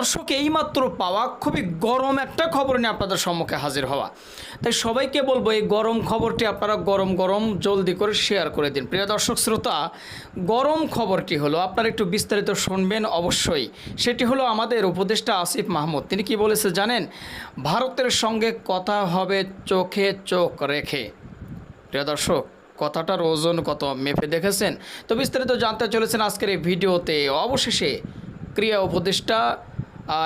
দর্শক এইমাত্র পাওয়া খুবই গরম একটা খবর নিয়ে আপনাদের সম্মুখে হাজির হওয়া। তাই সবাইকে বলবো এই গরম খবরটি আপনারা গরম গরম জলদি করে শেয়ার করে দিন। প্রিয় দর্শক শ্রোতা, গরম খবরটি হলো আপনারা একটু বিস্তারিত শুনবেন অবশ্যই। সেটি হলো আমাদের উপদেষ্টা আসিফ মাহমুদ। তিনি কি বলেছে জানেন? ভারতের সঙ্গে কথা হবে চোখে চোখ রেখে। প্রিয় দর্শক, কথাটার ওজন কত মেপে দেখেছেন? তো বিস্তারিত জানতে চলেছেন আজকের এই ভিডিওতে। অবশেষে ক্রিয়া উপদেষ্টা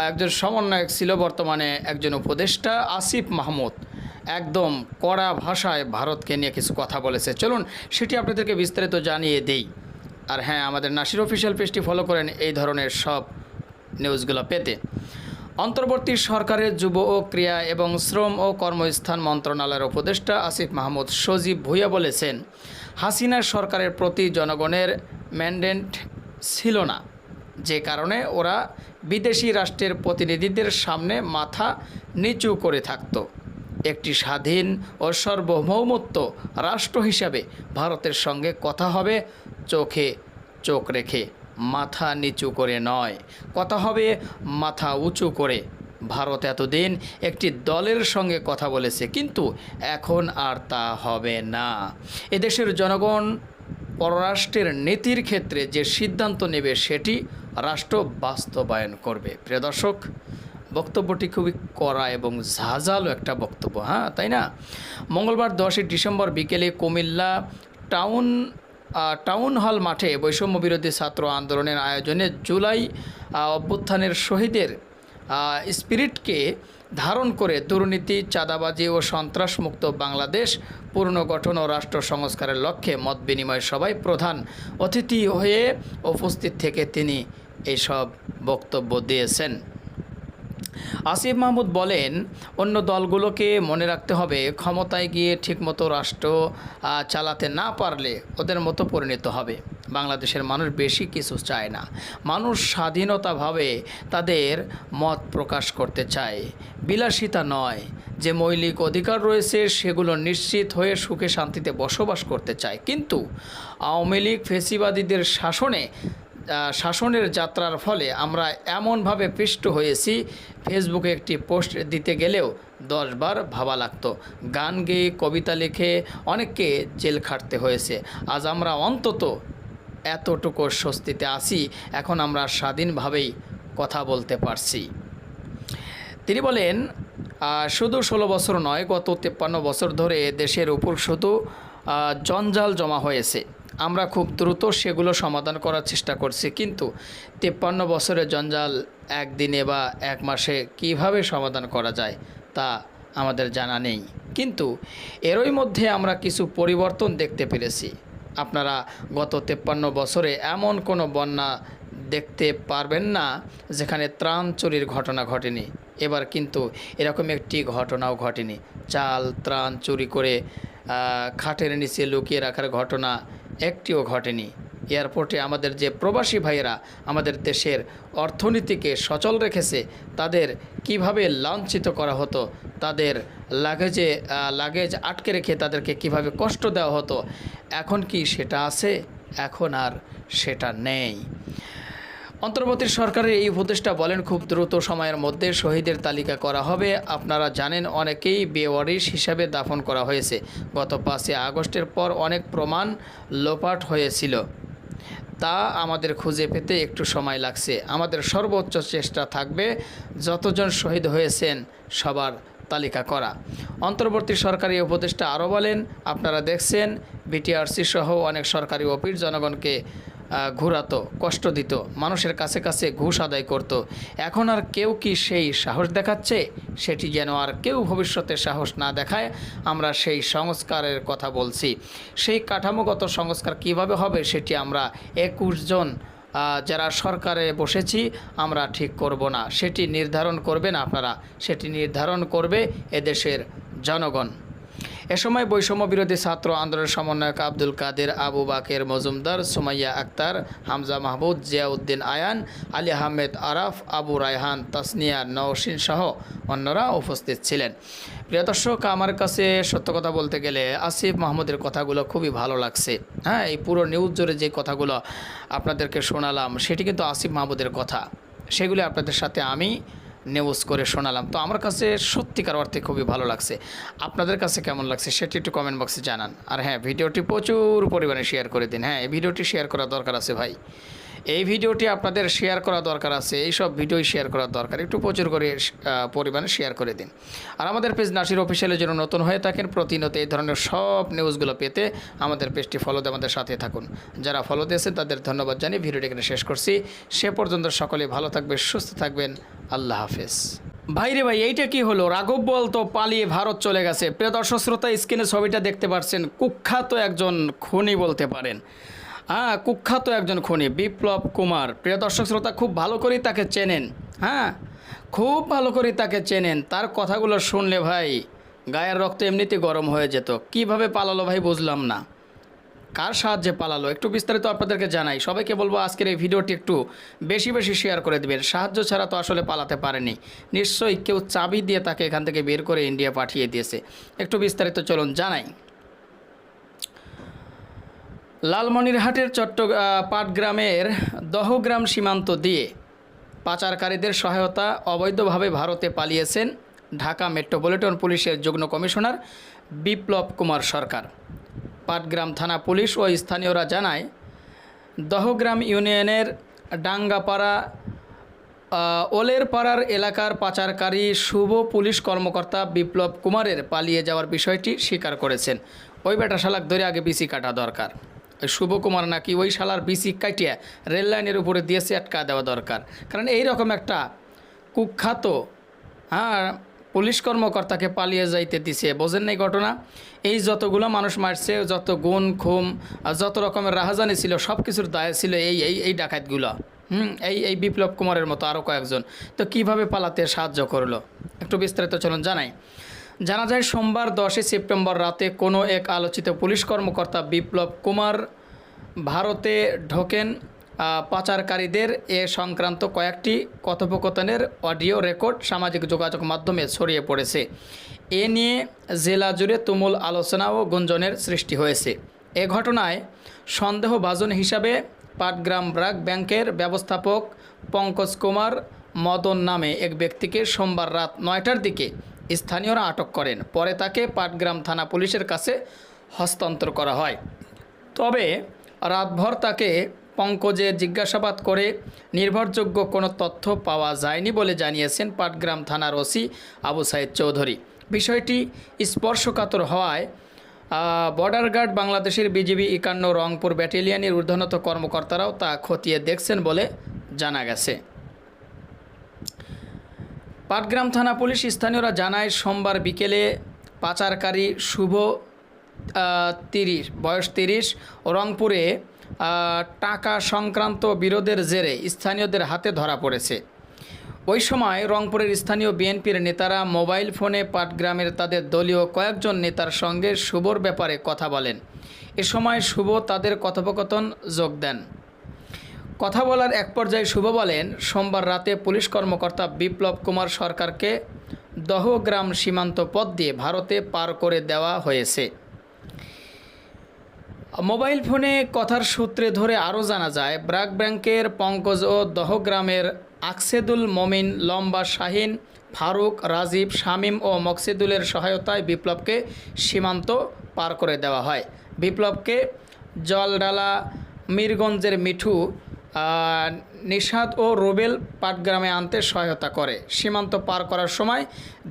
একজন সমন্বয়ক ছিল, বর্তমানে একজন উপদেষ্টা আসিফ মাহমুদ একদম কড়া ভাষায় ভারতকে নিয়ে কিছু কথা বলেছে। চলুন সেটি আপনাদেরকে বিস্তারিত জানিয়ে দেই। আর হ্যাঁ, আমাদের নাসির অফিসিয়াল পেজটি ফলো করেন এই ধরনের সব নিউজগুলো পেতে। অন্তর্বর্তী সরকারের যুব ও ক্রীড়া এবং শ্রম ও কর্মস্থান মন্ত্রণালয়ের উপদেষ্টা আসিফ মাহমুদ সজীব ভুঁইয়া বলেছেন, হাসিনার সরকারের প্রতি জনগণের ম্যান্ডেট ছিল না, যে কারণে ওরা বিদেশি রাষ্ট্রের প্রতিনিধিদের সামনে মাথা নিচু করে থাকত। একটি স্বাধীন ও সার্বভৌমত্ব রাষ্ট্র হিসাবে ভারতের সঙ্গে কথা হবে চোখে চোখ রেখে, মাথা নিচু করে নয়। কথা হবে মাথা উঁচু করে। ভারত এতদিন একটি দলের সঙ্গে কথা বলেছে, কিন্তু এখন আর তা হবে না। এদেশের জনগণ পররাষ্ট্রের নীতির ক্ষেত্রে যে সিদ্ধান্ত নেবে সেটি রাষ্ট্র বাস্তবায়ন করবে। প্রিয় দর্শক, বক্তব্যটি খুবই কড়া এবং ঝাঁঝালো একটা বক্তব্য, তাই না? মঙ্গলবার 10 ডিসেম্বর বিকেলে কুমিল্লা টাউন হল মাঠে বৈষম্য বিরোধী ছাত্র আন্দোলনের আয়োজনে জুলাই অভ্যুত্থানের শহীদের স্পিরিটকে ধারণ করে দুর্নীতি, চাঁদাবাজি ও সন্ত্রাসমুক্ত বাংলাদেশ পুনর্গঠন ও রাষ্ট্র সংস্কারের লক্ষ্যে মত বিনিময় সভায় প্রধান অতিথি হয়ে উপস্থিত থেকে তিনি এইসব বক্তব্য দিয়েছেন। আসিফ মাহমুদ বলেন, অন্য দলগুলোকে মনে রাখতে হবে, ক্ষমতায় গিয়ে ঠিকমতো রাষ্ট্র চালাতে না পারলে ওদের মতো পরিণত হবে। বাংলাদেশের মানুষ বেশি কিছু চায় না। মানুষ স্বাধীনতাভাবে তাদের মত প্রকাশ করতে চায়, বিলাসিতা নয়। যে মৌলিক অধিকার রয়েছে সেগুলো নিশ্চিত হয়ে সুখে শান্তিতে বসবাস করতে চায়। কিন্তু আওয়ামী লীগ ফ্যাসিবাদীদের শাসনের যাত্রার ফলে আমরা এমনভাবে পিষ্ট হয়েছি, ফেসবুকে একটি পোস্ট দিতে গেলেও 10 বার ভাবা লাগতো। গান গেয়ে, কবিতা লিখে অনেককে জেল খাটতে হয়েছে। আজ আমরা অন্তত এতটুকু স্বস্তিতে আছি, এখন আমরা স্বাধীনভাবেই কথা বলতে পারছি। তিনি বলেন, শুধু 16 বছর নয়, গত 53 বছর ধরে দেশের উপর শুধু জঞ্জাল জমা হয়েছে। আমরা খুব দ্রুত সেগুলো সমাধান করার চেষ্টা করছি, কিন্তু 53 বছরের জঞ্জাল একদিনে বা এক মাসে কিভাবে সমাধান করা যায় তা আমাদের জানা নেই। কিন্তু এরই মধ্যে আমরা কিছু পরিবর্তন দেখতে পেরেছি। আপনারা গত 53 বছরে এমন কোনো বন্যা দেখতে পারবেন না যেখানে ত্রাণ চুরির ঘটনা ঘটেনি। এবার কিন্তু এরকম একটি ঘটনাও ঘটেনি। চাল ত্রাণ চুরি করে খাটের নিচে লুকিয়ে রাখার ঘটনা একটিও ঘটেনি। এয়ারপোর্টে আমাদের যে প্রবাসী ভাইয়েরা আমাদের দেশের অর্থনীতিকে সচল রেখেছে, তাদের কিভাবে লাঞ্ছিত করা হতো, তাদের লাগেজ আটকে রেখে তাদেরকে কিভাবে কষ্ট দেওয়া হতো, এখন কি সেটা আছে? এখন আর সেটা নেই। অন্তর্বর্তী সরকারের এই উপদেষ্টা বলেন, খুব দ্রুত সময়ের মধ্যে শহীদের তালিকা করা হবে। আপনারা জানেন, অনেকেই বেওয়ারিশ হিসাবে দাফন করা হয়েছে। গত 5 আগস্টের পর অনেক প্রমাণ লোপাট হয়েছিল, তা আমাদের খুঁজে পেতে একটু সময় লাগছে। আমাদের সর্বোচ্চ চেষ্টা থাকবে যতজন শহীদ হয়েছেন সবার তালিকা করা। অন্তর্বর্তী সরকারি উপদেষ্টা আরও বলেন, আপনারা দেখছেন বিটিআরসি সহ অনেক সরকারি অফিস জনগণকে ঘুরাতো, কষ্ট দিত, মানুষের কাছে কাছে ঘুষ আদায় করত। এখন আর কেউ কি সেই সাহস দেখাচ্ছে? সেটি যেন আর কেউ ভবিষ্যতে সাহস না দেখায়। আমরা সেই সংস্কারের কথা বলছি। সেই কাঠামোগত সংস্কার কিভাবে হবে সেটি আমরা 21 জন যারা সরকারে বসেছি আমরা ঠিক করব না, সেটি নির্ধারণ করবেন আপনারা, সেটি নির্ধারণ করবে এদেশের জনগণ। এ সময় বৈষম্য বিরোধী ছাত্র আন্দোলনের সমন্বয়ক আব্দুল কাদের, আবু বাকের মজুমদার, সুমাইয়া আক্তার, হামজা মাহমুদ, জিয়াউদ্দিন আয়ান, আলী আহমেদ আরাফ, আবু রায়হান, তাসনিয়া নওশিন সহ অন্যরা উপস্থিত ছিলেন। প্রিয় দর্শক, আমার কাছে সত্য কথা বলতে গেলে আসিফ মাহমুদের কথাগুলো খুবই ভালো লাগছে। এই পুরো নিউজ জুড়ে যে কথাগুলো আপনাদেরকে শোনালাম সেটি কিন্তু আসিফ মাহমুদের কথা। সেগুলি আপনাদের সাথে আমি নিউজ করে শোনালাম। তো আমার কাছে সত্যিকার অর্থে খুবই ভালো লাগছে। আপনাদের কাছে কেমন লাগছে সেটি একটু কমেন্ট বক্সে জানান। আর হ্যাঁ, ভিডিওটি প্রচুর পরিমাণে শেয়ার করে দিন। হ্যাঁ, এই ভিডিওটি শেয়ার করা দরকার আছে ভাই, এই ভিডিওটি আপনাদের শেয়ার করা দরকার আছে, এইসব ভিডিওই শেয়ার করার দরকার, একটু প্রচুর করে পরিমাণে শেয়ার করে দিন। আর আমাদের পেজ নাসির অফিসিয়ালের জন্য নতুন হয়ে থাকেন, প্রতিনিয়ত এই ধরনের সব নিউজগুলো পেতে আমাদের পেজটি ফলো দিয়ে আমাদের সাথে থাকুন। যারা ফলো দিয়েছেন তাদের ধন্যবাদ জানিয়ে ভিডিওটি এখানে শেষ করছি। সে পর্যন্ত সকলে ভালো থাকবেন, সুস্থ থাকবেন। আল্লাহ হাফেজ। ভাইরে ভাই, এইটা কি হলো? রাঘব বোয়াল তো পালিয়ে ভারত চলে গেছে। প্রিয় দর্শক শ্রোতা, স্ক্রিনে ছবিটা দেখতে পাচ্ছেন, কুখ্যাত একজন খুনি বলতে পারেন। হ্যাঁ, কুখ্যাত একজন খুনি বিপ্লব কুমার। প্রিয় দর্শক শ্রোতা, খুব ভালো করেই তাকে চেনেন। হ্যাঁ, খুব ভালো করেই তাকে চেনেন। তার কথাগুলো শুনলে ভাই গায়ের রক্ত এমনিতে গরম হয়ে যেত। কিভাবে পালালো ভাই বুঝলাম না, কার সাহায্যে পালালো একটু বিস্তারিত আপনাদেরকে জানাই। সবাইকে বলবো আজকের এই ভিডিওটি একটু বেশি বেশি শেয়ার করে দেবেন। সাহায্য ছাড়া তো আসলে পালাতে পারেনি, নিশ্চয়ই কেউ চাবি দিয়ে তাকে এখান থেকে বের করে ইন্ডিয়া পাঠিয়ে দিয়েছে। একটু বিস্তারিত চলুন জানাই। লালমনিরহাটের পাটগ্রামের দহগ্রাম সীমান্ত দিয়ে পাচারকারীদের সহায়তা অবৈধভাবে ভারতে পালিয়েছেন ঢাকা মেট্রোপলিটন পুলিশের যুগ্ম কমিশনার বিপ্লব কুমার সরকার। পাটগ্রাম থানা পুলিশ ও স্থানীয়রা জানায়, দহগ্রাম ইউনিয়নের ডাঙ্গাপাড়া ওলের পাড়ার এলাকার পাচারকারী শুভ পুলিশ কর্মকর্তা বিপ্লব কুমারের পালিয়ে যাওয়ার বিষয়টি স্বীকার করেছেন। ওই বেটা শালাক ধরে আগে বিসি কাটা দরকার। শুভ কুমার নাকি ওই শালার বিসি কাটিয়া রেল লাইনের উপরে দিয়েছে আটকা দেওয়া দরকার। কারণ এই রকম একটা কুখ্যাত পুলিশ কর্মকর্তাকে পালিয়ে যাইতে দিছে, বোঝেন নাই ঘটনা? এই যতগুলো মানুষ মারছে, যত গুণ খুম, যত রকমের রাহাজানি ছিল, সব কিছুর দায় ছিল এই এই এই ডাকাতগুলো। এই বিপ্লব কুমারের মতো আরও কয়েকজন। তো কিভাবে পালাতে সাহায্য করলো একটু বিস্তারিত চলুন জানাই। জানা যায়, সোমবার 10 সেপ্টেম্বর রাতে কোনো এক আলোচিত পুলিশ কর্মকর্তা বিপ্লব কুমার ভারতে ঢোকেন। পাচারকারীদের এ সংক্রান্ত কয়েকটি কথোপকথনের অডিও রেকর্ড সামাজিক যোগাযোগ মাধ্যমে ছড়িয়ে পড়েছে। এ নিয়ে জেলা জুড়ে তুমুল আলোচনা ও গুঞ্জনের সৃষ্টি হয়েছে। এ ঘটনায় সন্দেহভাজন হিসাবে পাটগ্রাম ব্র্যাক ব্যাংকের ব্যবস্থাপক পঙ্কজ কুমার মদন নামে এক ব্যক্তিকে সোমবার রাত 9টার দিকে স্থানীয়রা আটক করেন। পরে তাকে পাটগ্রাম থানা পুলিশের কাছে হস্তান্তর করা হয়। তবে রাতভর তাকে পঙ্কজের জিজ্ঞাসাবাদ করে নির্ভরযোগ্য কোনো তথ্য পাওয়া যায়নি বলে জানিয়েছেন পাটগ্রাম থানার ওসি আবু সাইদ চৌধুরী। বিষয়টি স্পর্শকাতর হওয়ায় বর্ডার গার্ড বাংলাদেশের বিজিবি 51 রংপুর ব্যাটালিয়নের ঊর্ধ্বনত কর্মকর্তারাও তা খতিয়ে দেখছেন বলে জানা গেছে। পাটগ্রাম থানা পুলিশ স্থানীয়রা জানায়, সোমবার বিকেলে পাচারকারী শুভ 30 বয়স 30 রংপুরে টাকা সংক্রান্ত বিরোধের জেরে স্থানীয়দের হাতে ধরা পড়েছে। ওই সময় রংপুরের স্থানীয় বিএনপির নেতারা মোবাইল ফোনে পাটগ্রামের তাদের দলীয় কয়েকজন নেতার সঙ্গে শুভর ব্যাপারে কথা বলেন। এ সময় শুভ তাদের কথোপকথন যোগ দেন। কথা বলার এক পর্যায়ে শুভ বলেন, সোমবার রাতে পুলিশ কর্মকর্তা বিপ্লব কুমার সরকারকে দহগ্রাম সীমান্ত পথ দিয়ে ভারতে পার করে দেওয়া হয়েছে। মোবাইল ফোনে কথার সূত্রে ধরে আরও জানা যায়, ব্র্যাক ব্যাংকের পঙ্কজ ও দহগ্রামের আকসেদুল মমিন, লম্বা শাহিন, ফারুক, রাজীব, শামীম ও মকসিদুলের সহায়তায় বিপ্লবকে সীমান্ত পার করে দেওয়া হয়। বিপ্লবকে জলডালা, মিরগঞ্জের মিঠু, নিশাদ ও রুবেল পাটগ্রামে আনতে সহায়তা করে। সীমান্ত পার করার সময়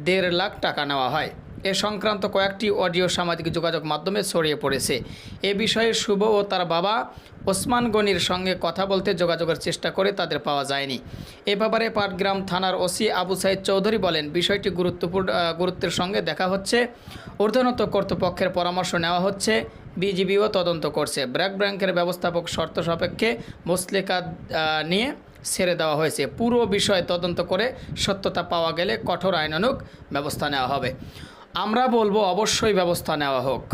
1.5 লাখ টাকা নেওয়া হয়। এ সংক্রান্ত কয়েকটি অডিও সামাজিক যোগাযোগ মাধ্যমে ছড়িয়ে পড়েছে। এ বিষয়ে শুভ ও তার বাবা ওসমান গনির সঙ্গে কথা বলতে যোগাযোগের চেষ্টা করে তাদের পাওয়া যায়নি। এ ব্যাপারে পাটগ্রাম থানার ওসি আবু সাইদ চৌধুরী বলেন, বিষয়টি গুরুত্বের সঙ্গে দেখা হচ্ছে, ঊর্ধ্বতন কর্তৃপক্ষের পরামর্শ নেওয়া হচ্ছে, বিজিবিও তদন্ত করছে। ব্র্যাক ব্যাংকের ব্যবস্থাপক শর্ত সাপেক্ষে মুসলেকা নিয়ে ছেড়ে দেওয়া হয়েছে। পুরো বিষয় তদন্ত করে সত্যতা পাওয়া গেলে কঠোর আইনানুগ ব্যবস্থা নেওয়া হবে। আমরা বলবো অবশ্যই ব্যবস্থা নেওয়া হোক,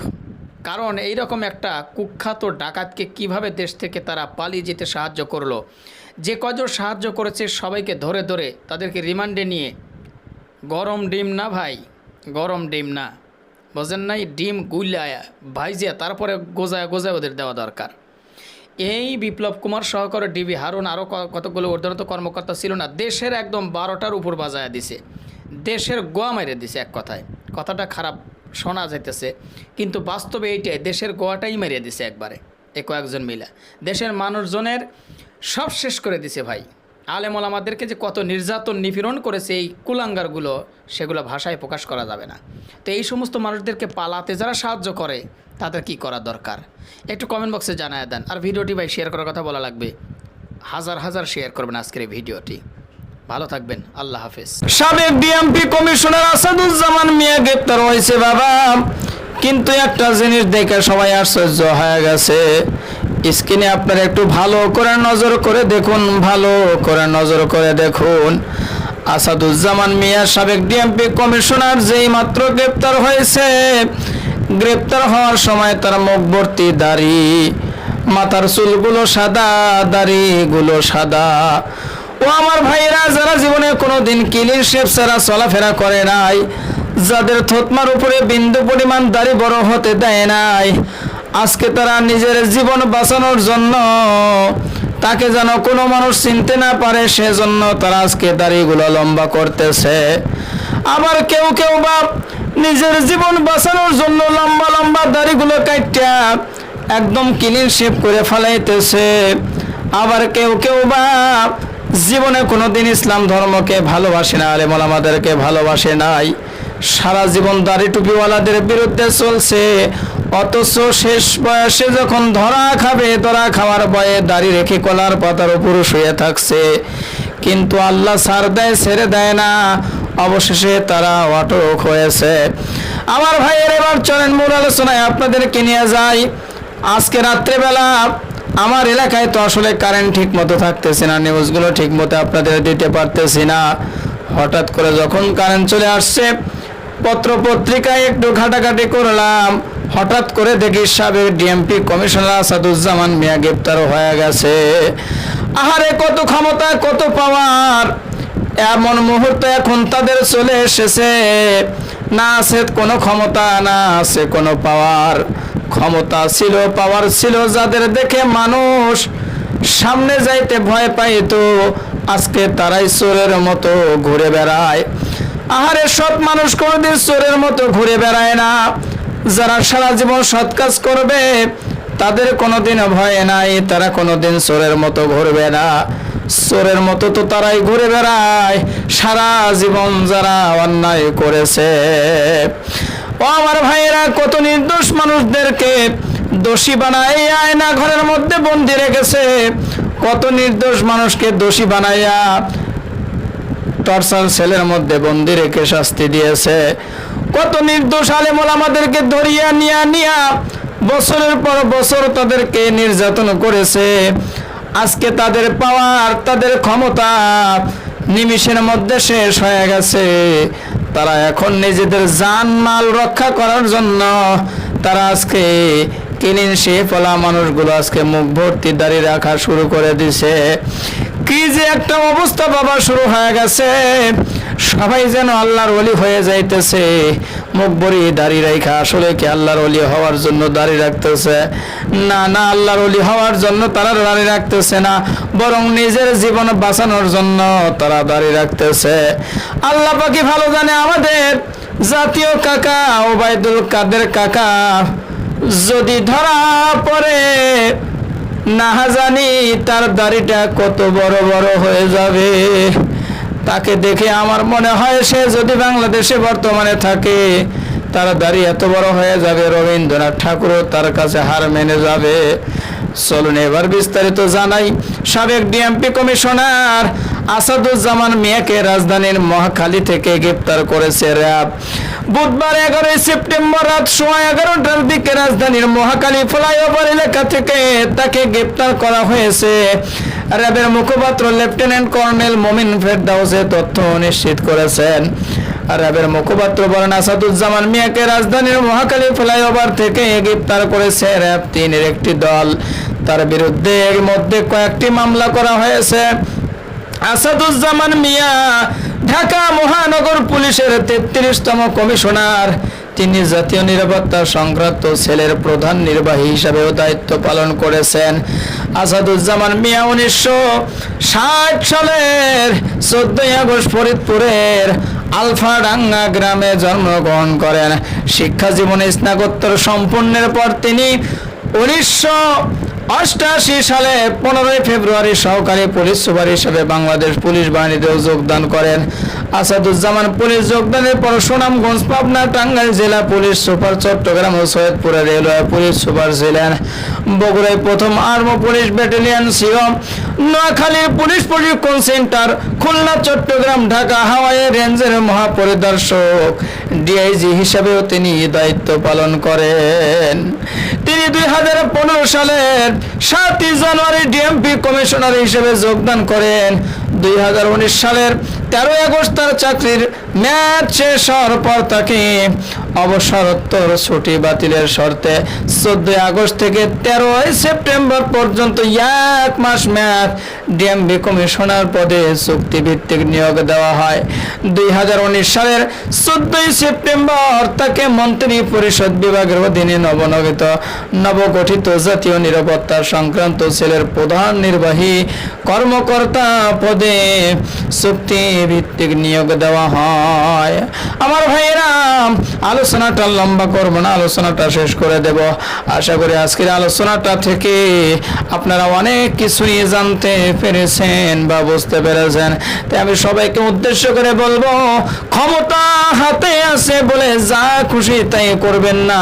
কারণ এই রকম একটা কুখ্যাত ডাকাতকে কিভাবে দেশ থেকে তারা পালিয়ে যেতে সাহায্য করলো। যে কজন সাহায্য করেছে সবাইকে ধরে ধরে তাদেরকে রিমান্ডে নিয়ে, গরম ডিম না ভাই, গরম ডিম না, বোঝেন নাই, ডিম গুলায়া ভাইজিয়া তারপরে গোজায় গোজায় ওদের দেওয়া দরকার। এই বিপ্লব কুমার সহকারে ডিবি হারুন আরও কতগুলো ঊর্ধ্বতন কর্মকর্তা ছিল না, দেশের একদম 12টার উপর বাজায় দিছে, দেশের গোয়া মেরে দিছে। এক কথায় কথাটা খারাপ শোনা যাইতেছে, কিন্তু বাস্তবে এইটাই, দেশের গোয়াটাই মেরে দিছে একবারে কয়েকজন মিলে, দেশের মানুষজনের সব শেষ করে দিছে ভাই। আলেম ওলামাদেরকে যে কত নির্যাতন নিপীড়ন করেছে এই কুলাঙ্গারগুলো, সেগুলো ভাষায় প্রকাশ করা যাবে না। তো এই সমস্ত মানুষদেরকে পালাতে যারা সাহায্য করে তাদের কি করা দরকার একটু কমেন্ট বক্সে জানায় দেন। আর ভিডিওটি ভাই শেয়ার করার কথা বলা লাগবে, হাজার হাজার শেয়ার করবেন আজকের এই ভিডিওটি। ভালো থাকবেন, আল্লাহ হাফেজ। সাবেক ডিএমপি কমিশনার আসাদুজ্জামান মিয়া গ্রেপ্তার হয়েছে বাবা, কিন্তু একটা জিনিস দেখে সবাই আশ্চর্য হয়ে গেছে। স্ক্রিনে আপনারা একটু ভালো করে নজর করে দেখুন, ভালো করে নজর করে দেখুন। আসাদুজ্জামান মিয়া সাবেক ডিএমপি কমিশনার যেই মাত্র গ্রেপ্তার হয়েছে, গ্রেপ্তার হওয়ার সময় তার মুখ ভর্তি দাড়ি, মাথার চুলগুলো সাদা, দাড়িগুলো সাদা। ও আমার ভাইরা, যারা জীবনে কোনোদিন ক্লিন শেভ ছাড়া চলাফেরা করে নাই, যাদের থতমার উপরে বিন্দু পরিমাণ দাড়ি বড় হতে দেয় নাই, আজকে তারা নিজের জীবন বাঁচানোর জন্য, তাকে যেন কোনো মানুষ চিনতে না পারে সেজন্য তারা আজকে দাড়িগুলো লম্বা করতেছে। আবার কেউ কেউ বা নিজের জীবন বাঁচানোর জন্য লম্বা লম্বা দাড়িগুলো কাইটা একদম ক্লিন শেভ করে ফেলাইতেছে। আবার কেউ কেউ বা জীবনে কোনোদিন ইসলাম ধর্মকে ভালোবাসে না, আলেম ওলামাদেরকে ভালোবাসে নাই, সারা জীবন দাড়ি টুপিওয়ালাদের বিরুদ্ধে চলছে, অথচ শেষ বয়সে যখন ধরা খাবে, ধরা খাওয়ার ভয়ে দাড়ি রেখে কলার পাতার উপর শুয়ে থাকছে। কিন্তু আল্লাহ ছাড় দেয়, ছেড়ে দেয় না, অবশেষে তারা অটক হয়েছে। আমার ভাইয়ের এবার চলেন মূল আলোচনায় আপনাদেরকে নিয়ে যাই। আজকে রাত্রেবেলা আমার এলাকায় তো আসলে কারেন্ট ঠিক মতো থাকতেছে না, নিউজগুলো ঠিক মতো আপনাদের দিতে পারতেছি না। হঠাৎ করে যখন কারেন্ট চলে আসছে, পত্র পত্রিকায় একটু ঘাটাঘাটি করলাম, হঠাৎ করে দেখি সাবেক ডিএমপি কমিশনার আসাদুজ্জামান মিয়া গ্রেপ্তার হয়ে গেছে। আহারে, কত ক্ষমতা, কত পাওয়ার! এমন মুহূর্তে এখন তাদের চলে এসেছে, না আছে কোনো ক্ষমতা, না আছে কোনো পাওয়ার। ক্ষমতা ছিল, পাওয়ার ছিল, যাদের দেখে মানুষ সামনে যাইতে ভয় পাইতো, আজকে তারাই চোরের মতো ঘুরে বেড়ায়। আহারে, সৎ মানুষ কোনোদিন চোরের মতো ঘুরে বেড়ায় না। যারা সারা জীবন সৎ কাজ করবে তাদের কোনোদিন ভয় নাই, তারা কোনোদিন চোরের মতো ঘুরবে না। চোরের মতো তো তারাই ঘুরে বেড়ায় সারা জীবন যারা অন্যায় করেছে। ও আমার ভাইয়েরা, কত নির্দোষ মানুষদেরকে দোষী বানায় আয়না ঘরের মধ্যে বন্দি রেখেছে, কত নির্দোষ মানুষকে দোষী বানাইয়া টর্চার সেলের মধ্যে বন্দি রেখে শাস্তি দিয়েছে। কত নির্দোষ আলেম ওলামাদেরকে ধরিয়া নিয়া বছরের পর বছর তাদেরকে নির্যাতন করেছে। আজকে তাদের পাওয়ার, তাদের ক্ষমতা নিমিষের মধ্যে শেষ হয়ে গেছে। তারা এখন নিজেদের জান মাল রক্ষা করার জন্য তারা আজকে ক্লিন শেভ ওলা মানুষগুলো আজকে মুখ ভর্তি দাড়ি রাখা শুরু করে দিছে। কি যে একটা অবস্থা বাবা শুরু হয়ে গেছে, সবাই যেন আল্লাহর ওলি হয়ে যাইতেছে। মুখ ভরি দাড়ি রাখা, আসলে কি আল্লাহর ওলি হওয়ার জন্য দাড়ি রাখতেছে? না না, আল্লাহর ওলি হওয়ার জন্য তারা দাড়ি রাখতেছে না, বরং নিজের জীবন বাঁচানোর জন্য তারা দাড়ি রাখতেছে। আল্লাহ পাকি ভালো জানে, আমাদের জাতীয় কাকা ওবায়দুল কাদের কাকা যদি ধরা পড়ে, না জানি তার দাড়িটা কত বড় বড় হয়ে যাবে। তাকে দেখে আমার মনে হয় সে যদি বাংলাদেশে বর্তমানে থাকে, তার দাড়ি এত বড় হয়ে যাবে, রবীন্দ্রনাথ ঠাকুরও তার কাছে হার মেনে যাবে। চলুন এবার বিস্তারিত জানাই। সাবেক ডিএমপি কমিশনার আসাদুজ্জামান মিয়াকে রাজধানীর মহাখালী থেকে গ্রেপ্তার করেছে র্যাব। বুধবার 11 সেপ্টেম্বর রাত 11:15টার দিকে রাজধানীর মহাখালী ফ্লাইওভার এলাকা থেকে তাকে গ্রেপ্তার করা হয়েছে। র্যাবের মুখপাত্র লেফটেন্যান্ট কর্নেল মমিন ফেরদাউস তথ্য নিশ্চিত করেছেন। র্যাবের মুখপাত্র বলেন, আসাদুজ্জামান মিয়াকে রাজধানীর মহাখালী ফ্লাইওভার থেকে গ্রেপ্তার করেছে র্যাব 3-এর একটি দল। তার বিরুদ্ধে এর মধ্যে কয়েকটি মামলা করা হয়েছে। আসাদুজ্জামান মিয়া ঢাকা মহানগর পুলিশের 33তম কমিশনার। তিনি জাতীয় নিরাপত্তা সংক্রান্ত সেলের প্রধান নির্বাহী হিসাবেও দায়িত্ব পালন করেছেন। আসাদুজ্জামান মিয়া 1960 সালের 14 আগস্ট ফরিদপুরের আলফাডাঙ্গা গ্রামে জন্মগ্রহণ করেন। শিক্ষা জীবনে স্নাতকোত্তর সম্পন্নের পর তিনি 1988 সালে 15 ফেব্রুয়ারি সহকারী পুলিশ সুপার হিসেবে বাংলাদেশ পুলিশ বাহিনীতেও যোগদান করেন। আসাদুজ্জামান পুলিশ যোগদানের পর সুনামগঞ্জ, পাবনা, টাঙ্গাইল জেলা পুলিশ সুপার, চট্টগ্রাম ও সৈয়দপুরে রেলওয়ে পুলিশ সুপার ছিলেন। বগুড়ায় প্রথম আর্ম পুলিশ ব্যাটালিয়ন ছিল। নোয়াখালীর পুলিশ প্রশিক্ষণ সেন্টার, খুলনা, চট্টগ্রাম, ঢাকা হাওয়াই রেঞ্জের মহাপরিদর্শক ডিআইজি হিসেবেও তিনি দায়িত্ব পালন করেন। তিনি 2015 সালের 7 জানুয়ারি ডিএমপি কমিশনার হিসেবে যোগদান করেন। 2019 সালের 13 আগস্ট তার চাকরির মেয়াদ শেষ হওয়ার পর তাকে অবসরোত্তর ছুটি বাতিলের শর্তে 14 আগস্ট থেকে 13 সেপ্টেম্বর পর্যন্ত 1 মাস মেয়াদ ডিএমপি কমিশনার পদে চুক্তিভিত্তিক নিয়োগ দেওয়া হয়। 2019 সালের 14 সেপ্টেম্বর তাকে মন্ত্রী পরিষদ বিভাগের অধীনে নবগঠিত জাতীয় নিরাপত্তা সংক্রান্ত সেলের প্রধান নির্বাহী কর্মকর্তা পদে চুক্তিভিত্তিক নিয়োগ দেওয়া হয়। আমার ভাইয়েরা, আলোচনাটা লম্বা করব না, আলোচনাটা শেষ করে দেব। আশা করি আজকের আলোচনাটা থেকে আপনারা অনেক কিছুই জানতে পেরেছেন বা বুঝতে পেরেছেন। তাই আমি সবাইকে উদ্দেশ্য করে বলবো, ক্ষমতা হাতে আছে বলে যা খুশি তাই করবেন না।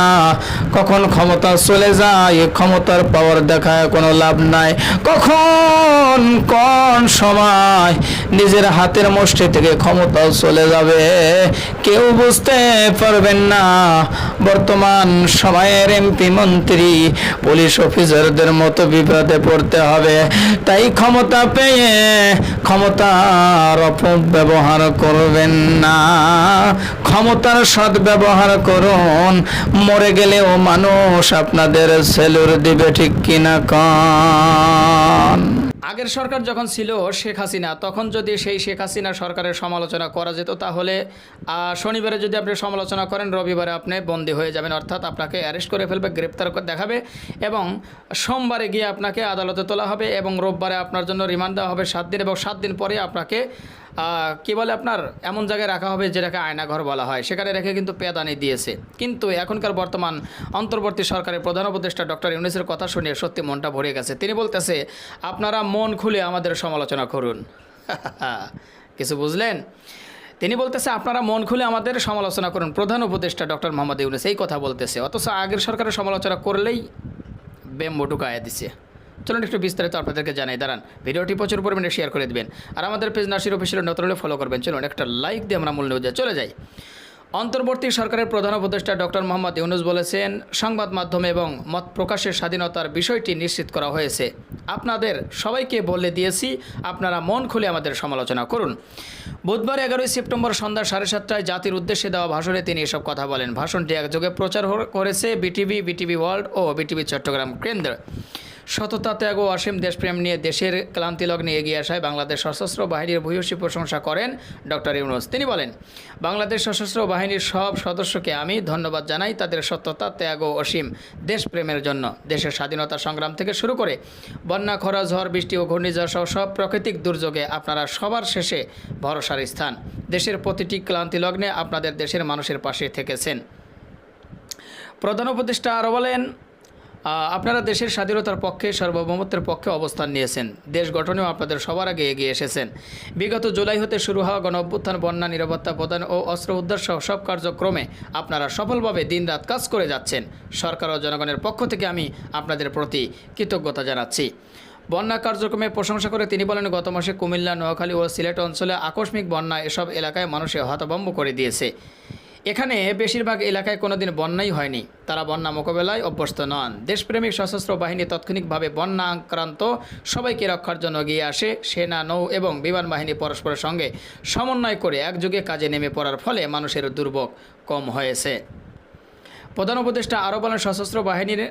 কখন ক্ষমতা চলে যায়, ক্ষমতার পাওয়ার দেখায় কোনো লাভ নাই। কখন কোন সময় নিজের হাতের মুষ্টি থেকে ক্ষমতা চলে যাবে কেউ বুঝতে পারবেন না। বর্তমান সময়ের এমপি, মন্ত্রী, পুলিশ অফিসারদের মতো বিপদে পড়তে হবে। তাই ক্ষমতা পেয়ে ক্ষমতার অপব্যবহার করবেন না, ক্ষমতার সদ্ব্যবহার করুন। মরে গেলেও মানুষ আপনাদের সেলুর দিবে, ঠিক কিনা কন? আগের সরকার যখন ছিল শেখ হাসিনা, তখন যদি সেই শেখ হাসিনা সরকারের সমালোচনা করা যেত, তাহলে শনিবারে যদি আপনি সমালোচনা করেন, রবিবারে আপনি বন্দী হয়ে যাবেন, অর্থাৎ আপনাকে অ্যারেস্ট করে ফেলবে, গ্রেপ্তার করে দেখাবে এবং সোমবারে গিয়ে আপনাকে আদালতে তোলা হবে এবং রোববারে আপনার জন্য রিমান্ড দেওয়া হবে 7 দিন এবং 7 দিন পরে আপনাকে কি বলে আপনার এমন জায়গায় রাখা হবে যেটাকে আয়নাঘর বলা হয়, সেখানে রেখে কিন্তু পেদানি দিয়েছে। কিন্তু এখনকার বর্তমান অন্তর্বর্তী সরকারের প্রধান উপদেষ্টা ডক্টর ইউনূসের কথা শুনে সত্যি মনটা ভরে গেছে। তিনি বলতেছে, আপনারা মন খুলে আমাদের সমালোচনা করুন। কিছু বুঝলেন? তিনি বলতেছে আপনারা মন খুলে আমাদের সমালোচনা করুন। প্রধান উপদেষ্টা ডক্টর মোহাম্মদ ইউনূস এই কথা বলতেছে, অথচ আগের সরকারের সমালোচনা করলেই বেম্বু ঢুকায়া দিছে। চলুন একটু বিস্তারিত আপনাদেরকে জানাই। দাঁড়ান, ভিডিওটি প্রচুর পরিমাণে শেয়ার করে দেবেন আর আমাদের পেজ নাসির অফিসিয়াল নতুন হলে ফলো করবেন। চলুন একটা লাইক দিয়ে আমরা মূল নিউজে চলে যাই। অন্তর্বর্তী সরকারের প্রধান উপদেষ্টা ডক্টর মোহাম্মদ ইউনূস বলেছেন, সংবাদ মাধ্যম এবং মত প্রকাশের স্বাধীনতার বিষয়টি নিশ্চিত করা হয়েছে। আপনাদের সবাইকে বলে দিয়েছি, আপনারা মন খুলে আমাদের সমালোচনা করুন। বুধবার 11 সেপ্টেম্বর সন্ধ্যা 7:30টায় জাতির উদ্দেশ্যে দেওয়া ভাষণে তিনি এসব কথা বলেন। ভাষণটি একযোগে প্রচার করেছে বিটিভি ওয়ার্ল্ড ও বিটিভি চট্টগ্রাম কেন্দ্র। সততা, ত্যাগ ও অসীম দেশপ্রেম নিয়ে দেশের ক্লান্তিলগ্নে এগিয়ে আসায় বাংলাদেশ সশস্ত্র বাহিনীর ভূয়সী প্রশংসা করেন ডক্টর ইউনূস। তিনি বলেন, বাংলাদেশ সশস্ত্র বাহিনীর সব সদস্যকে আমি ধন্যবাদ জানাই তাদের সততা, ত্যাগ ও অসীম দেশপ্রেমের জন্য। দেশের স্বাধীনতা সংগ্রাম থেকে শুরু করে বন্যা, খরা, ঝড়, বৃষ্টি ও ঘূর্ণিঝড় সহ সব প্রাকৃতিক দুর্যোগে আপনারা সবার শেষে ভরসার স্থান। দেশের প্রতিটি ক্লান্তিলগ্নে আপনাদের দেশের মানুষের পাশে থেকেছেন। প্রধান উপদেষ্টা আরও বলেন, আপনারা দেশের স্বাধীনতার পক্ষে, সার্বভৌমত্বের পক্ষে অবস্থান নিয়েছেন। দেশ গঠনেও আপনাদের সবার আগে এগিয়ে এসেছেন। বিগত জুলাই হতে শুরু হওয়া গণ অভ্যুত্থান, বন্যা, নিরাপত্তা প্রদান ও অস্ত্র উদ্ধার সহ সব কার্যক্রমে আপনারা সফলভাবে দিনরাত কাজ করে যাচ্ছেন। সরকার ও জনগণের পক্ষ থেকে আমি আপনাদের প্রতি কৃতজ্ঞতা জানাচ্ছি। বন্যা কার্যক্রমে প্রশংসা করে তিনি বলেন, গত মাসে কুমিল্লা, নোয়াখালী ও সিলেট অঞ্চলে আকস্মিক বন্যা এসব এলাকায় মানুষে হতভম্ব করে দিয়েছে। এখানে বেশিরভাগ এলাকায় কোনোদিন বন্যাই হয়নি। তারা বন্যা মোকাবেলায় অভ্যস্ত নন। দেশপ্রেমিক সশস্ত্র বাহিনী তাৎক্ষণিকভাবে বন্যা আক্রান্ত সবাইকে রক্ষার জন্য এগিয়ে আসে। সেনা, নৌ এবং বিমান বাহিনী পরস্পরের সঙ্গে সমন্বয় করে একযোগে কাজে নেমে পড়ার ফলে মানুষের দুর্ভোগ কম হয়েছে। প্রধান উপদেষ্টা আরও বলেন, সশস্ত্র বাহিনীর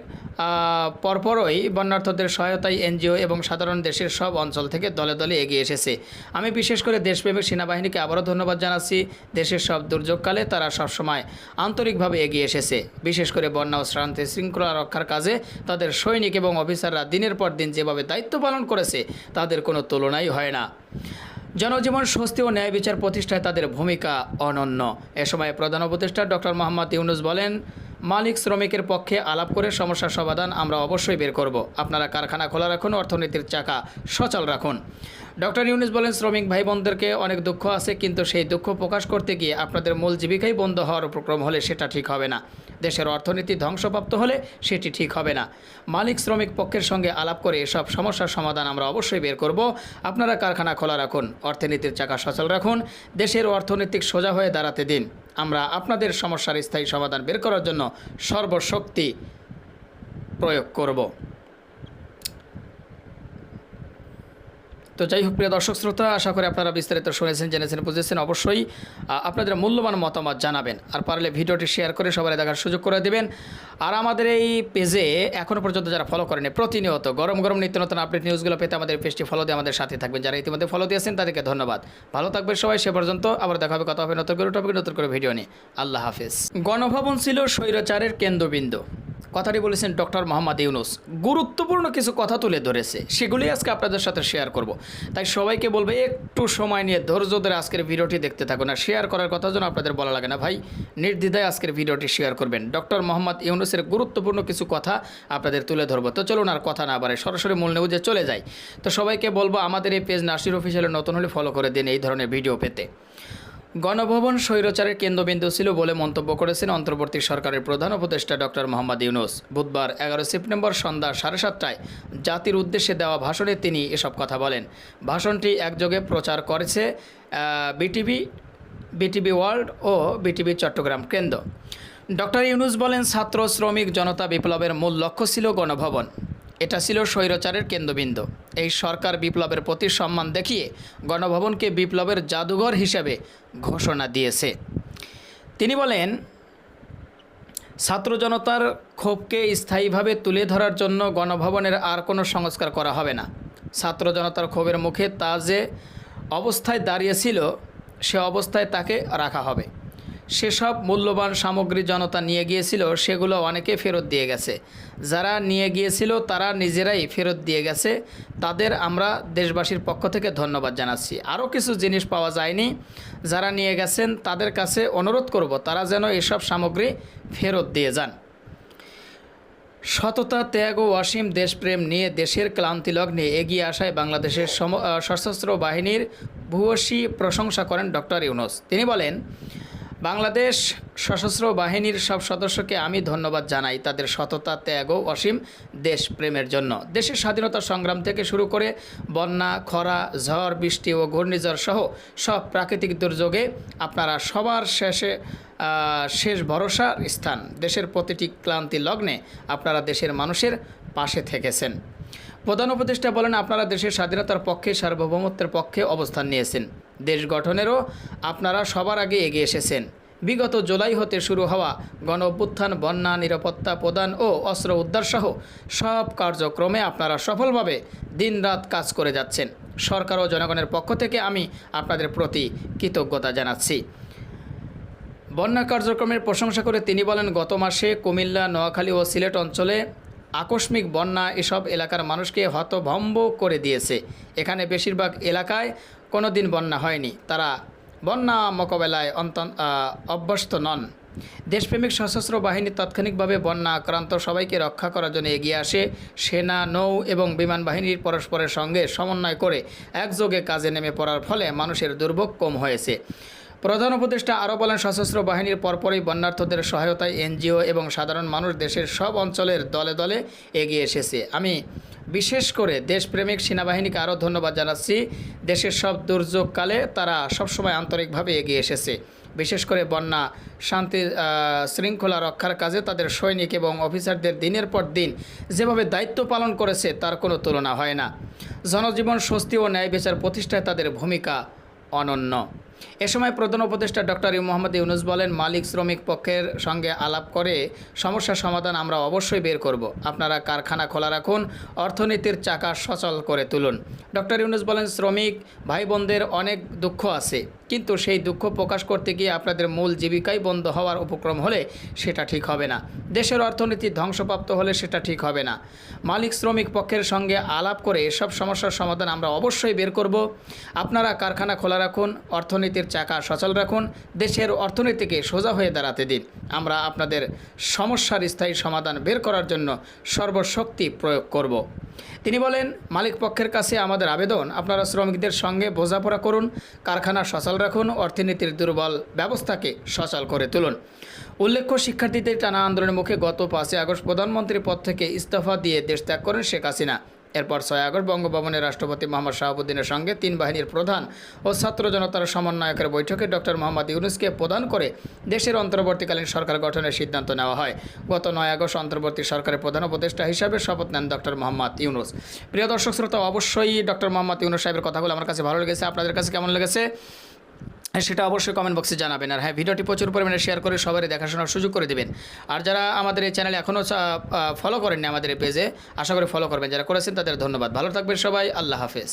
পরপরই বন্যার্থদের সহায়তায় এনজিও এবং সাধারণ দেশের সব অঞ্চল থেকে দলে দলে এগিয়ে এসেছে। আমি বিশেষ করে দেশপ্রেমিক সেনাবাহিনীকে আবারও ধন্যবাদ জানাচ্ছি। দেশের সব দুর্যোগকালে তারা সবসময় আন্তরিকভাবে এগিয়ে এসেছে। বিশেষ করে বন্যা ও শান্তি শৃঙ্খলা রক্ষার কাজে তাদের সৈনিক এবং অফিসাররা দিনের পর দিন যেভাবে দায়িত্ব পালন করেছে তাদের কোনো তুলনাই হয় না। জনজীবন স্বস্তি ও ন্যায় বিচার প্রতিষ্ঠায় তাদের ভূমিকা অনন্য। এ সময় প্রধান উপদেষ্টা ডক্টর মোহাম্মদ ইউনূস বলেন, মালিক শ্রমিকের পক্ষে আলাপ করে সমস্যার সমাধান আমরা অবশ্যই বের করব। আপনারা কারখানা খোলা রাখুন, অর্থনীতির চাকা সচল রাখুন। ডক্টর ইউনূস বলেন, শ্রমিক ভাই বোনদেরকে অনেক দুঃখ আছে, কিন্তু সেই দুঃখ প্রকাশ করতে গিয়ে আপনাদের মূল জীবিকাই বন্ধ হওয়ার উপক্রম হলে সেটা ঠিক হবে না। দেশের অর্থনীতি ধ্বংসপ্রাপ্ত হলে সেটি ঠিক হবে না। মালিক শ্রমিক পক্ষের সঙ্গে আলাপ করে এসব সমস্যার সমাধান আমরা অবশ্যই বের করব। আপনারা কারখানা খোলা রাখুন, অর্থনীতির চাকা সচল রাখুন, দেশের অর্থনৈতিক সোজা হয়ে দাঁড়াতে দিন। আমরা আপনাদের সমস্যার স্থায়ী সমাধান বের করার জন্য সর্বশক্তি প্রয়োগ করব। তো যাই হোক, প্রিয় দর্শক শ্রোতা, আশা করি আপনারা বিস্তারিত শুনেছেন, জেনেছেন, বুঝেছেন। অবশ্যই আপনাদের মূল্যবান মতামত জানাবেন, আর পারলে ভিডিওটি শেয়ার করে সবাই দেখার সুযোগ করে দেবেন। আর আমাদের এই পেজে এখনও পর্যন্ত যারা ফলো করেনি, প্রতিনিয়ত গরম গরম নিত্য নতুন আপডেট নিউজগুলো পেতে আমাদের পেজটি ফলো দিয়ে আমাদের সাথে থাকবেন। যারা ইতিমধ্যে ফলো দিয়েছেন তাদেরকে ধন্যবাদ। ভালো থাকবেন সবাই। সে পর্যন্ত আবার দেখা হবে, কথা হবে নতুন করে টপিক, নতুন করে ভিডিও নিয়ে। আল্লাহ হাফেজ। গণভবন ছিল স্বৈরাচারের কেন্দ্রবিন্দু, কথাটি বলেছেন ডক্টর মোহাম্মদ ইউনূস। গুরুত্বপূর্ণ কিছু কথা তুলে ধরেছে, সেগুলোই আজকে আপনাদের সাথে শেয়ার করব। তাই সবাইকে বলবে একটু সময় নিয়ে ধৈর্য ধরে আজকের ভিডিওটি দেখতে থাকুন। আর শেয়ার করার কথা যেন আপনাদের বলা লাগে না ভাই, নির্দ্বিধায় আজকের ভিডিওটি শেয়ার করবেন। ডক্টর মোহাম্মদ ইউনূসের গুরুত্বপূর্ণ কিছু কথা আপনাদের তুলে ধরবো। তো চলুন আর কথা না বাড়ে সরাসরি মূল নিউজে চলে যাই। তো সবাইকে বলবো, আমাদের এই পেজ নাসির অফিসিয়ালে নতুন হলে ফলো করে দিন এই ধরনের ভিডিও পেতে। গণভবন স্বৈরাচারের কেন্দ্রবিন্দু ছিল বলে মন্তব্য করেছেন অন্তর্বর্তী সরকারের প্রধান উপদেষ্টা ডক্টর মোহাম্মদ ইউনূস। বুধবার 11 সেপ্টেম্বর সন্ধ্যা 7:30টায় জাতির উদ্দেশ্যে দেওয়া ভাষণে তিনি এসব কথা বলেন। ভাষণটি একযোগে প্রচার করেছে বিটিভি ওয়ার্ল্ড ও বিটিভি চট্টগ্রাম কেন্দ্র। ডক্টর ইউনূস বলেন, ছাত্র শ্রমিক জনতা বিপ্লবের মূল লক্ষ্য ছিল গণভবন। এটা ছিল স্বৈরাচারের কেন্দ্রবিন্দু। এই সরকার বিপ্লবের প্রতি সম্মান দেখিয়ে গণভবনকে বিপ্লবের জাদুঘর হিসেবে ঘোষণা দিয়েছে। তিনি বলেন, ছাত্র জনতার ক্ষোভকে স্থায়ীভাবে তুলে ধরার জন্য গণভবনের আর কোনো সংস্কার করা হবে না। ছাত্র জনতার ক্ষোভের মুখে তা যে অবস্থায় দাঁড়িয়েছিল সে অবস্থায় তাকে রাখা হবে। সেসব মূল্যবান সামগ্রী জনতা নিয়ে গিয়েছিল, সেগুলো অনেকে ফেরত দিয়ে গেছে। যারা নিয়ে গিয়েছিল তারা নিজেরাই ফেরত দিয়ে গেছে, তাদের আমরা দেশবাসীর পক্ষ থেকে ধন্যবাদ জানাচ্ছি। আরও কিছু জিনিস পাওয়া যায়নি, যারা নিয়ে গেছেন তাদের কাছে অনুরোধ করব তারা যেন এসব সামগ্রী ফেরত দিয়ে যান। সততা, ত্যাগ ও অসীম দেশপ্রেম নিয়ে দেশের ক্লান্তি লগ্নে এগিয়ে আসায় বাংলাদেশের সশস্ত্র বাহিনীর ভূয়সী প্রশংসা করেন ডক্টর ইউনূস। তিনি বলেন, বাংলাদেশ সশস্ত্র বাহিনীর সব সদস্যকে আমি ধন্যবাদ জানাই তাদের সততা, ত্যাগ ও অসীম দেশপ্রেমের জন্য। দেশের স্বাধীনতা সংগ্রাম থেকে শুরু করে বন্যা, খরা, ঝড়, বৃষ্টি ও ঘূর্ণিঝড় সহ সব প্রাকৃতিক দুর্যোগে আপনারা সবার শেষ ভরসার স্থান। দেশের প্রতিটি ক্লান্তি লগ্নে আপনারা দেশের মানুষের পাশে থেকেছেন। প্রধান উপদেষ্টা বলেন, আপনারা দেশের স্বাধীনতার পক্ষে, সার্বভৌমত্বের পক্ষে অবস্থান নিয়েছেন। দেশ গঠনেরও আপনারা সবার আগে এগিয়ে এসেছেন। বিগত জুলাই হতে শুরু হওয়া গণ অভ্যুত্থান, বন্যা, নিরাপত্তা প্রদান ও অস্ত্র উদ্ধার সহ সব কার্যক্রমে আপনারা সফলভাবে দিনরাত কাজ করে যাচ্ছেন। সরকার ও জনগণের পক্ষ থেকে আমি আপনাদের প্রতি কৃতজ্ঞতা জানাচ্ছি। বন্যা কার্যক্রমের প্রশংসা করে তিনি বলেন, গত মাসে কুমিল্লা, নোয়াখালী ও সিলেট অঞ্চলে আকস্মিক বন্যা এসব এলাকার মানুষকে হতভম্ব করে দিয়েছে। এখানে বেশিরভাগ এলাকায় কোনো দিন বন্যা হয়নি। তারা বন্যা মোকাবেলায় অভ্যস্ত নন। দেশপ্রেমিক সশস্ত্র বাহিনী তাৎক্ষণিকভাবে বন্যা আক্রান্ত সবাইকে রক্ষা করার জন্য এগিয়ে আসে। সেনা, নৌ এবং বিমান বাহিনীর পরস্পরের সঙ্গে সমন্বয় করে একযোগে কাজে নেমে পড়ার ফলে মানুষের দুর্ভোগ কম হয়েছে। প্রধান উপদেষ্টা আরও বলেন, সশস্ত্র বাহিনীর পরপরই বন্যার্থদের সহায়তায় এনজিও এবং সাধারণ মানুষ দেশের সব অঞ্চলের দলে দলে এগিয়ে এসেছে। আমি বিশেষ করে দেশপ্রেমিক সেনাবাহিনীকে আরও ধন্যবাদ জানাচ্ছি। দেশের সব দুর্যোগকালে তারা সবসময় আন্তরিকভাবে এগিয়ে এসেছে। বিশেষ করে বন্যা, শান্তি শৃঙ্খলা রক্ষার কাজে তাদের সৈনিক এবং অফিসারদের দিনের পর দিন যেভাবে দায়িত্ব পালন করেছে তার কোনো তুলনা হয় না। জনজীবন স্বস্তি ও ন্যায় বিচার প্রতিষ্ঠায় তাদের ভূমিকা অনন্য। এ সময় প্রধান উপদেষ্টা ডক্টর মোহাম্মদ ইউনুস বলেন, মালিক শ্রমিক পক্ষের সঙ্গে আলাপ করে সমস্যার সমাধান আমরা অবশ্যই বের করব। আপনারা কারখানা খোলা রাখুন, অর্থনীতির চাকা সচল করে তুলুন। ডক্টর ইউনুস বলেন, শ্রমিক ভাই বোনদের অনেক দুঃখ আছে, কিন্তু সেই দুঃখ প্রকাশ করতে গিয়ে আপনাদের মূল জীবিকাই বন্ধ হওয়ার উপক্রম হলে সেটা ঠিক হবে না। দেশের অর্থনীতি ধ্বংসপ্রাপ্ত হলে সেটা ঠিক হবে না। মালিক শ্রমিক পক্ষের সঙ্গে আলাপ করে এসব সমস্যার সমাধান আমরা অবশ্যই বের করব। আপনারা কারখানা খোলা রাখুন, অর্থনীতির চাকা সচল রাখুন, দেশের অর্থনীতিকে সোজা হয়ে দাঁড়াতে দিন। আমরা আপনাদের সমস্যার স্থায়ী সমাধান বের করার জন্য সর্বশক্তি প্রয়োগ করব। তিনি বলেন, মালিক পক্ষের কাছে আমাদের আবেদন, আপনারা শ্রমিকদের সঙ্গে বোঝাপড়া করুন, কারখানা সচল রাখুন, অর্থনীতির দুর্বল ব্যবস্থাকে সচল করে তুলুন। উল্লেখ্য, শিক্ষার্থীদের টানা আন্দোলনের মুখে গত 5 আগস্ট প্রধানমন্ত্রীর পদ থেকে ইস্তফা দিয়ে দেশ ত্যাগ করেন শেখ হাসিনা। এরপর 6 আগস্ট বঙ্গভবনে রাষ্ট্রপতি মোহাম্মদ শাহাবুদ্দিনের সঙ্গে 3 বাহিনীর প্রধান ও ছাত্র জনতার সমন্বয়কের বৈঠকে ডক্টর মোহাম্মদ ইউনুসকে প্রদান করে দেশের অন্তর্বর্তীকালীন সরকার গঠনের সিদ্ধান্ত নেওয়া হয়। গত 9 আগস্ট অন্তর্বর্তী সরকারের প্রধান উপদেষ্টা হিসাবে শপথ নেন ডক্টর মোহাম্মদ ইউনুস। প্রিয় দর্শক শ্রোতা, অবশ্যই ডক্টর মোহাম্মদ ইউনুস সাহেবের কথাগুলো আমার কাছে ভালো লেগেছে। আপনাদের কাছে কেমন লেগেছে সেটা অবশ্যই কমেন্ট বক্সে জানাবেন। আর হ্যাঁ, ভিডিওটি প্রচুর পরিমাণে শেয়ার করে সবারই দেখাশোনার সুযোগ করে দেবেন। আর যারা আমাদের এই চ্যানেলে এখনও ফলো করেননি আমাদের এই পেজে, আশা করি ফলো করবেন। যারা করেছেন তাদের ধন্যবাদ। ভালো থাকবেন সবাই। আল্লাহ হাফেজ।